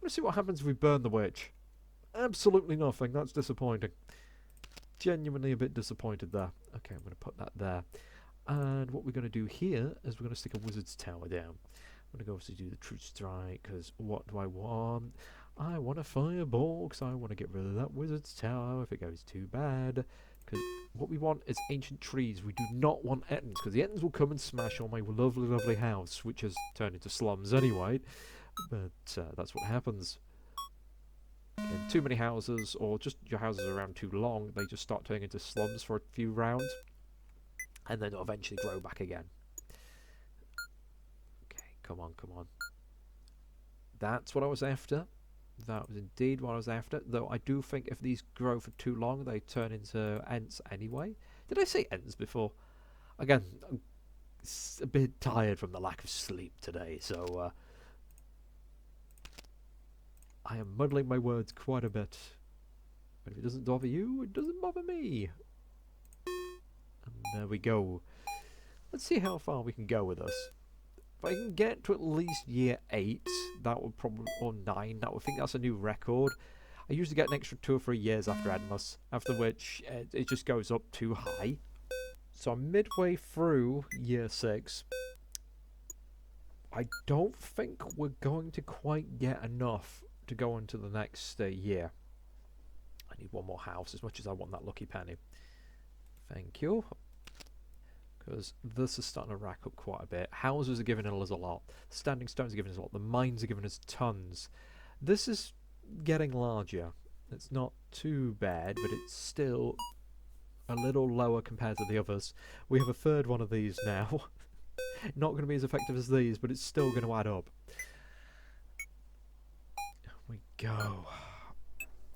Let's see what happens if we burn the witch. Absolutely nothing. That's disappointing. Genuinely a bit disappointed there. Okay, I'm going to put that there. And what we're going to do here is we're going to stick a wizard's tower down. I'm going to go obviously do the true strike, because what do I want? I want a fireball, because I want to get rid of that wizard's tower if it goes too bad. Because what we want is ancient trees. We do not want Ettins, because the Ettins will come and smash on my lovely, lovely house, which has turned into slums anyway. But that's what happens. And too many houses, or just your houses are around too long, they just start turning into slums for a few rounds. And then it'll eventually grow back again. Okay, come on, come on. That's what I was after. That was indeed what I was after. Though I do think if these grow for too long, they turn into Ents anyway. Did I say Ents before? Again, I'm a bit tired from the lack of sleep today, so I am muddling my words quite a bit. But if it doesn't bother you, it doesn't bother me. And there we go. Let's see how far we can go with this. If I can get to at least year 8, that would probably, or 9, that would think that's a new record. I usually get an extra 2 or 3 years after Endless, after which it just goes up too high. So I'm midway through year 6. I don't think we're going to quite get enough to go into the next year. I need one more house as much as I want that lucky penny. Thank you. Because this is starting to rack up quite a bit. Houses are giving us a lot. Standing stones are giving us a lot. The mines are giving us tons. This is getting larger. It's not too bad, but it's still a little lower compared to the others. We have a third one of these now. Not going to be as effective as these, but it's still going to add up. There we go.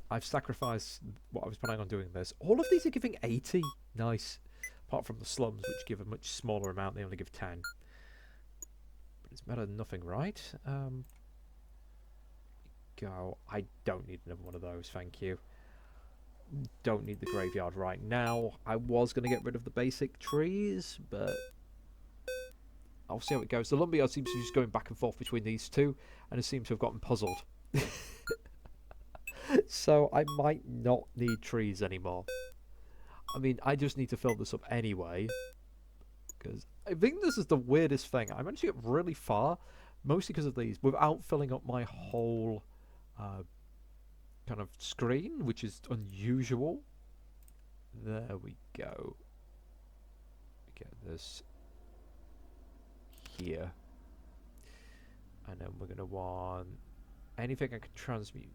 I've sacrificed what I was planning on doing this. All of these are giving 80. Nice. Apart from the slums, which give a much smaller amount, they only give 10. But it's better than nothing, right? Go. I don't need another one of those, thank you. Don't need the graveyard right now. I was going to get rid of the basic trees, but I'll see how it goes. The lumberyard seems to be just going back and forth between these two, and it seems to have gotten puzzled. So I might not need trees anymore. I mean, I just need to fill this up anyway, because I think this is the weirdest thing. I managed to get really far, mostly because of these, without filling up my whole kind of screen, which is unusual. There we go. Get this here. And then we're going to want anything I can transmute.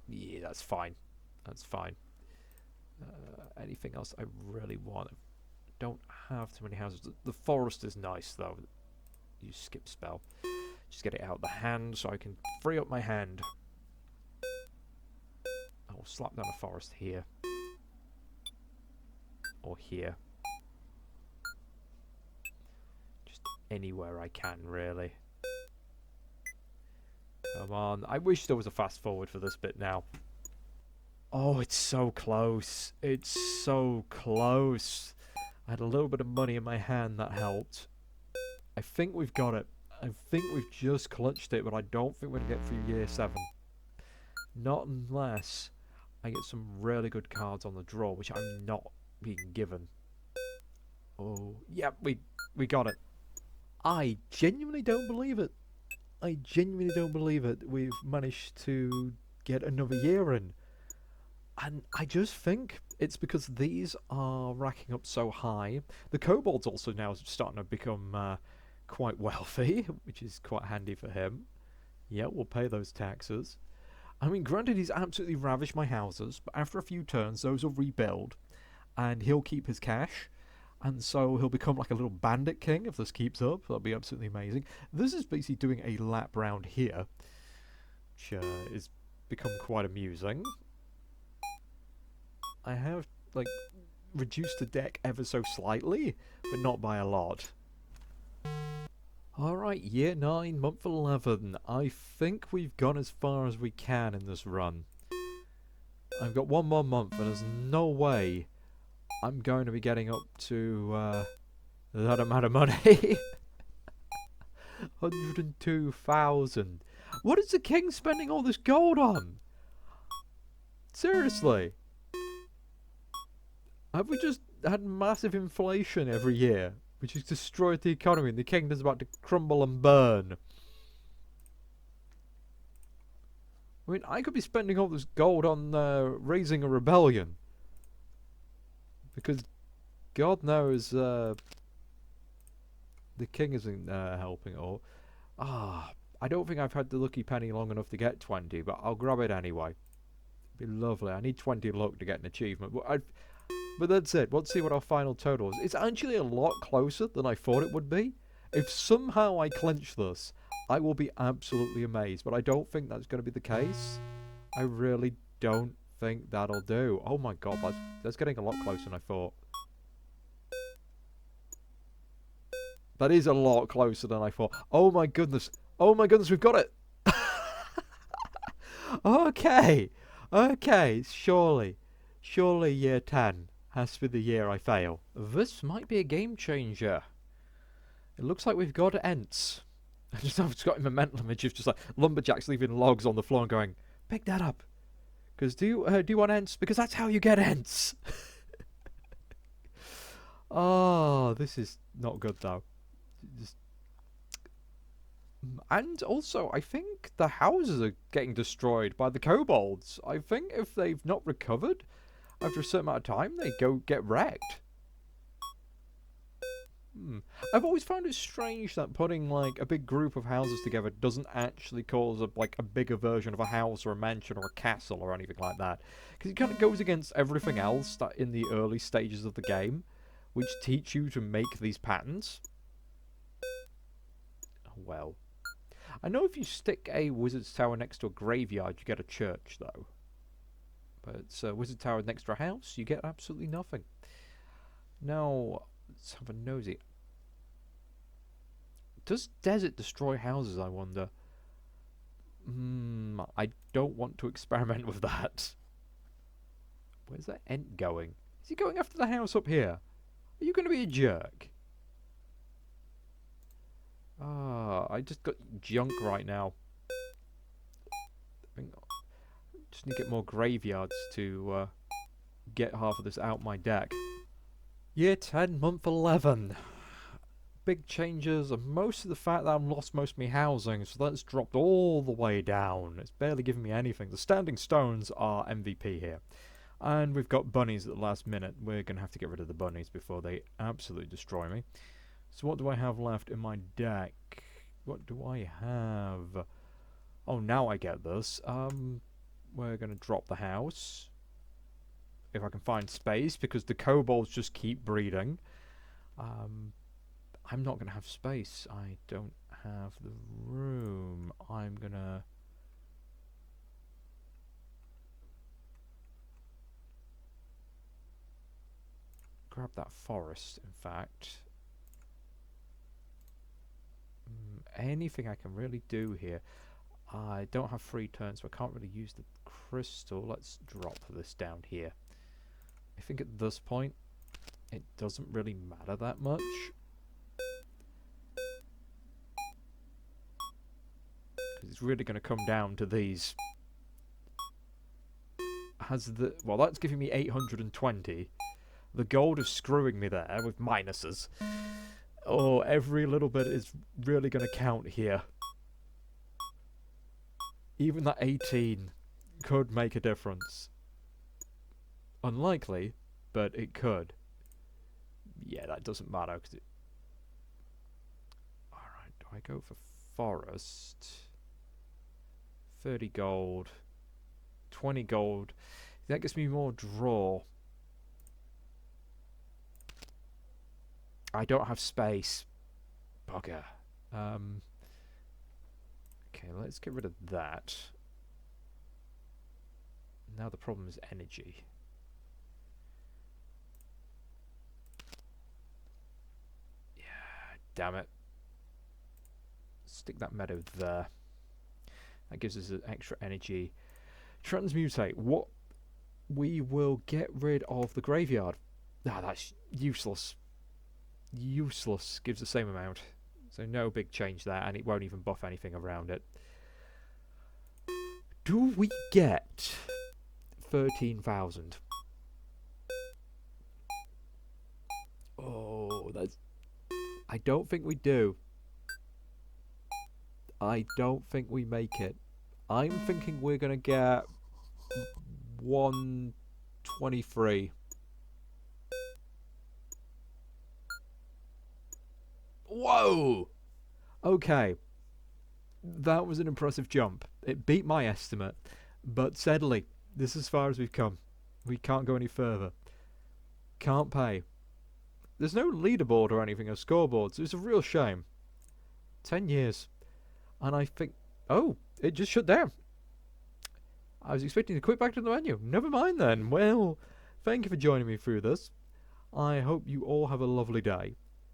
Yeah, that's fine. That's fine. Anything else I really want? I don't have too many houses. The forest is nice, though. You skip spell. Just get it out of the hand so I can free up my hand. I will slap down a forest here. Or here. Just anywhere I can, really. Come on. I wish there was a fast forward for this bit now. Oh, it's so close. It's so close. I had a little bit of money in my hand that helped. I think we've got it. I think we've just clutched it, but I don't think we're going to get through year 7. Not unless I get some really good cards on the draw, which I'm not being given. Oh, yep, we got it. I genuinely don't believe it. I genuinely don't believe it. We've managed to get another year in. And I just think it's because these are racking up so high. The kobold's also now starting to become quite wealthy, which is quite handy for him. Yeah, we'll pay those taxes. I mean, granted, he's absolutely ravished my houses, but after a few turns, those will rebuild, and he'll keep his cash. And so he'll become like a little bandit king if this keeps up. That'll be absolutely amazing. This is basically doing a lap round here, which is become quite amusing. I have, like, reduced the deck ever so slightly, but not by a lot. Alright, year 9, month 11. I think we've gone as far as we can in this run. I've got one more month, and there's no way I'm going to be getting up to that amount of money. 102,000. What is the king spending all this gold on? Seriously. Have we just had massive inflation every year, which has destroyed the economy, and the kingdom's about to crumble and burn? I mean, I could be spending all this gold on raising a rebellion. Because God knows the king isn't helping at all. I don't think I've had the lucky penny long enough to get 20, but I'll grab it anyway. It'd be lovely. I need 20 luck to get an achievement. But that's it. Let's see what our final total is. It's actually a lot closer than I thought it would be. If somehow I clinch this, I will be absolutely amazed. But I don't think that's going to be the case. I really don't think that'll do. Oh my god, that's getting a lot closer than I thought. That is a lot closer than I thought. Oh my goodness. Oh my goodness, we've got it. Okay. Okay, surely year 10 has to be the year I fail. This might be a game changer. It looks like we've got Ents. I've just got a mental image of just like lumberjacks leaving logs on the floor and going, pick that up. Because do you want Ents? Because that's how you get Ents. Oh, this is not good though. And also, I think the houses are getting destroyed by the kobolds. I think if they've not recovered after a certain amount of time, they go get wrecked. I've always found it strange that putting like a big group of houses together doesn't actually cause a bigger version of a house or a mansion or a castle or anything like that. Because it kind of goes against everything else that in the early stages of the game, which teach you to make these patterns. Well, I know if you stick a wizard's tower next to a graveyard, you get a church, though. But a wizard tower next to a house, you get absolutely nothing. Now, let's have a nosy. Does desert destroy houses, I wonder? I don't want to experiment with that. Where's that Ent going? Is he going after the house up here? Are you going to be a jerk? I just got junk right now. Just need to get more graveyards to get half of this out my deck. Year 10, month 11. Big changes, and most of the fact that I've lost most of my housing, so that's dropped all the way down. It's barely giving me anything. The standing stones are MVP here. And we've got bunnies at the last minute. We're going to have to get rid of the bunnies before they absolutely destroy me. So what do I have left in my deck? What do I have? Oh, now I get this. We're going to drop the house. If I can find space, because the kobolds just keep breeding. I'm not going to have space. I don't have the room. I'm going to... grab that forest, in fact. Anything I can really do here. I don't have free turns, so I can't really use the crystal. Let's drop this down here. I think at this point, it doesn't really matter that much. Because it's really going to come down to these. Well, that's giving me 820. The gold is screwing me there with minuses. Oh, every little bit is really going to count here. Even that 18 could make a difference. Unlikely, but it could. Yeah, that doesn't matter. Alright, do I go for forest? 30 gold. 20 gold. That gives me more draw. I don't have space. Bugger. Okay, let's get rid of that. Now the problem is energy. Yeah, damn it. Stick that meadow there. That gives us an extra energy. Transmutate. What? We will get rid of the graveyard. Ah, that's useless. Useless. Gives the same amount. So no big change there, and it won't even buff anything around it. Do we get 13,000? Oh, that's... I don't think we do. I don't think we make it. I'm thinking we're going to get 123. Whoa! Okay. That was an impressive jump. It beat my estimate. But sadly, this is as far as we've come. We can't go any further. Can't pay. There's no leaderboard or anything or scoreboards. It's a real shame. 10 years. And I think... Oh, it just shut down. I was expecting to quit back to the menu. Never mind then. Well, thank you for joining me through this. I hope you all have a lovely day.